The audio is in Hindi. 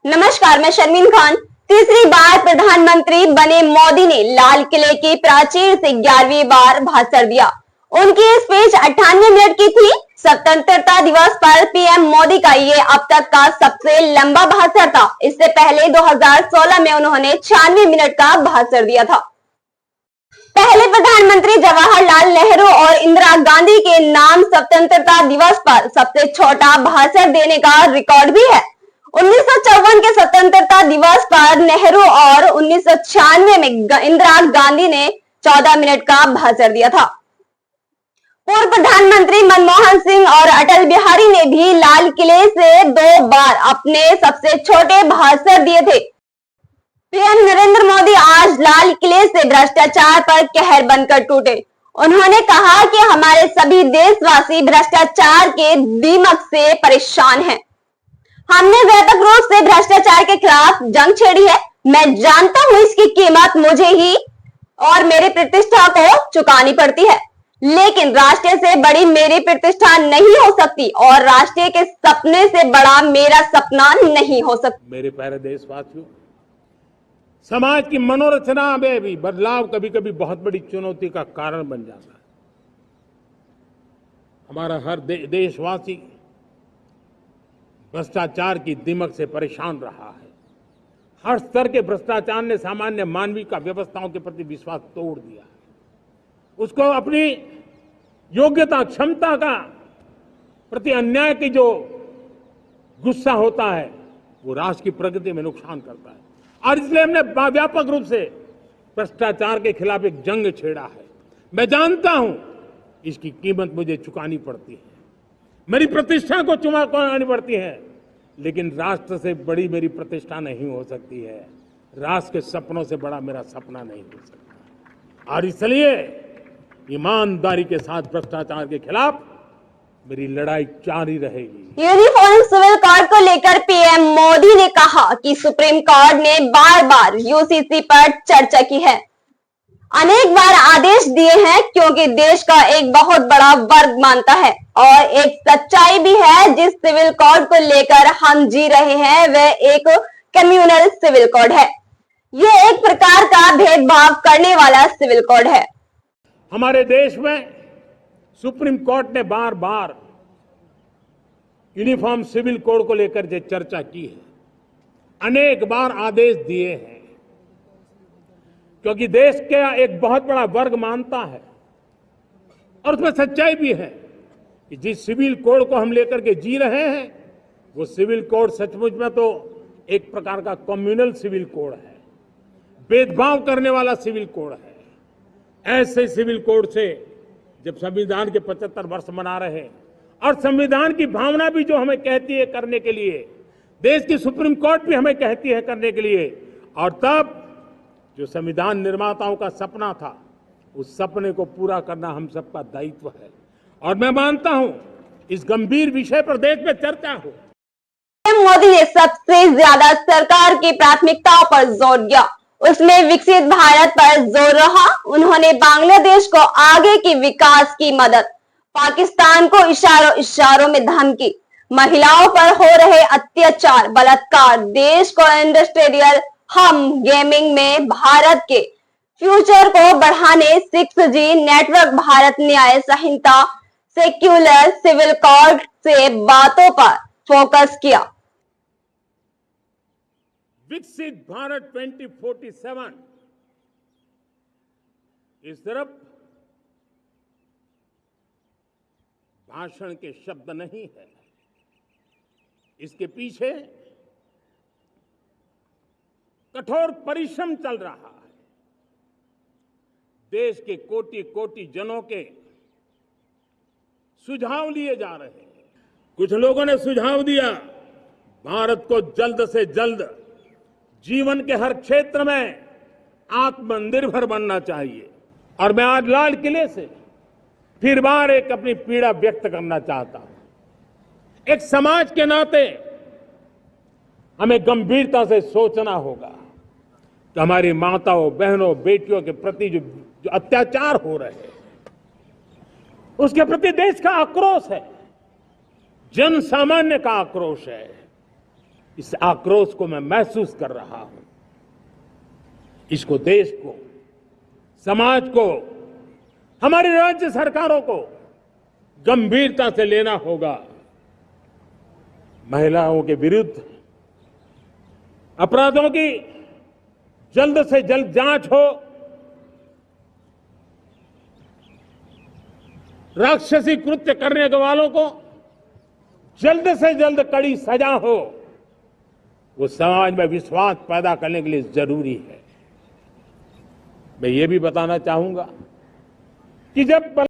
नमस्कार, मैं शर्मीन खान। तीसरी बार प्रधानमंत्री बने मोदी ने लाल किले की प्राचीर से 11वीं बार भाषण दिया। उनकी स्पीच 98 मिनट की थी। स्वतंत्रता दिवस पर पीएम मोदी का ये अब तक का सबसे लंबा भाषण था। इससे पहले 2016 में उन्होंने 96 मिनट का भाषण दिया था। पहले प्रधानमंत्री जवाहरलाल नेहरू और इंदिरा गांधी के नाम स्वतंत्रता दिवस पर सबसे छोटा भाषण देने का रिकॉर्ड भी है। 1954 के स्वतंत्रता दिवस पर नेहरू और 1996 में इंदिरा गांधी ने 14 मिनट का भाषण दिया था। पूर्व प्रधानमंत्री मनमोहन सिंह और अटल बिहारी ने भी लाल किले से 2 बार अपने सबसे छोटे भाषण दिए थे। पीएम नरेंद्र मोदी आज लाल किले से भ्रष्टाचार पर कहर बनकर टूटे। उन्होंने कहा कि हमारे सभी देशवासी भ्रष्टाचार के दीमक से परेशान हैं। हमने व्यापक रूप से भ्रष्टाचार के खिलाफ जंग छेड़ी है। मैं जानता हूं इसकी कीमत मुझे ही और मेरी प्रतिष्ठा को चुकानी पड़ती है, लेकिन राष्ट्र से बड़ी मेरी प्रतिष्ठा नहीं हो सकती और राष्ट्र के सपने से बड़ा मेरा सपना नहीं हो सकता। मेरे प्यारे देशवासियों, समाज की मनोरचना में भी बदलाव कभी कभी बहुत बड़ी चुनौती का कारण बन जाता है। हमारा हर देशवासी भ्रष्टाचार की दीमक से परेशान रहा है। हर स्तर के भ्रष्टाचार ने सामान्य मानवीय का व्यवस्थाओं के प्रति विश्वास तोड़ दिया है। उसको अपनी योग्यता क्षमता का प्रति अन्याय की जो गुस्सा होता है वो राष्ट्र की प्रगति में नुकसान करता है। और इसलिए हमने व्यापक रूप से भ्रष्टाचार के खिलाफ एक जंग छेड़ा है। मैं जानता हूं इसकी कीमत मुझे चुकानी पड़ती है, मेरी प्रतिष्ठा को चुकानी पड़ती है, लेकिन राष्ट्र से बड़ी मेरी प्रतिष्ठा नहीं हो सकती है। राष्ट्र के सपनों से बड़ा मेरा सपना नहीं हो सकता। और इसलिए ईमानदारी के साथ भ्रष्टाचार के खिलाफ मेरी लड़ाई जारी रहेगी। यूनिफॉर्म सिविल कोड को लेकर पीएम मोदी ने कहा कि सुप्रीम कोर्ट ने बार बार यूसीसी पर चर्चा की है, अनेक बार आदेश दिए हैं, क्योंकि देश का एक बहुत बड़ा वर्ग मानता है और एक सच्चाई भी है जिस सिविल कोड को लेकर हम जी रहे हैं वह एक कम्युनल सिविल कोड है। ये एक प्रकार का भेदभाव करने वाला सिविल कोड है। हमारे देश में सुप्रीम कोर्ट ने बार बार यूनिफॉर्म सिविल कोड को लेकर जो चर्चा की है, अनेक बार आदेश दिए हैं, क्योंकि देश का एक बहुत बड़ा वर्ग मानता है और उसमें सच्चाई भी है कि जिस सिविल कोड को हम लेकर के जी रहे हैं वो सिविल कोड सचमुच में तो एक प्रकार का कम्युनल सिविल कोड है, भेदभाव करने वाला सिविल कोड है। ऐसे सिविल कोड से जब संविधान के 75 वर्ष मना रहे हैं और संविधान की भावना भी जो हमें कहती है करने के लिए, देश की सुप्रीम कोर्ट भी हमें कहती है करने के लिए, और तब जो संविधान निर्माताओं का सपना था उस सपने को पूरा करना हम सबका दायित्व है। और मैं मानता हूं इस गंभीर विषय पर देश में चर्चा हो। मोदी ने सबसे ज्यादा सरकार की प्राथमिकताओं पर जोर दिया, उसमें विकसित भारत पर जोर रहा। उन्होंने बांग्लादेश को आगे की विकास की मदद, पाकिस्तान को इशारों में धमकी, महिलाओं पर हो रहे अत्याचार, बलात्कार, देश को इंडस्ट्रियल हम गेमिंग में भारत के फ्यूचर को बढ़ाने 6G नेटवर्क, भारत न्याय संहिता, सेक्युलर सिविल कोड से बातों पर फोकस किया। विकसित भारत 2047 इस सिर्फ भाषण के शब्द नहीं है, इसके पीछे कठोर परिश्रम चल रहा है। देश के कोटि कोटि जनों के सुझाव लिए जा रहे हैं। कुछ लोगों ने सुझाव दिया भारत को जल्द से जल्द जीवन के हर क्षेत्र में आत्मनिर्भर बनना चाहिए। और मैं आज लाल किले से फिर बार एक अपनी पीड़ा व्यक्त करना चाहता हूं। एक समाज के नाते हमें गंभीरता से सोचना होगा कि हमारी माताओं, बहनों, बेटियों के प्रति जो अत्याचार हो रहे हैं उसके प्रति देश का आक्रोश है, जन सामान्य का आक्रोश है। इस आक्रोश को मैं महसूस कर रहा हूं। इसको देश को, समाज को, हमारी राज्य सरकारों को गंभीरता से लेना होगा। महिलाओं के विरुद्ध अपराधों की जल्द से जल्द जांच हो, राक्षसी कृत्य करने वालों को जल्द से जल्द कड़ी सजा हो, वो समाज में विश्वास पैदा करने के लिए जरूरी है। मैं ये भी बताना चाहूंगा कि जब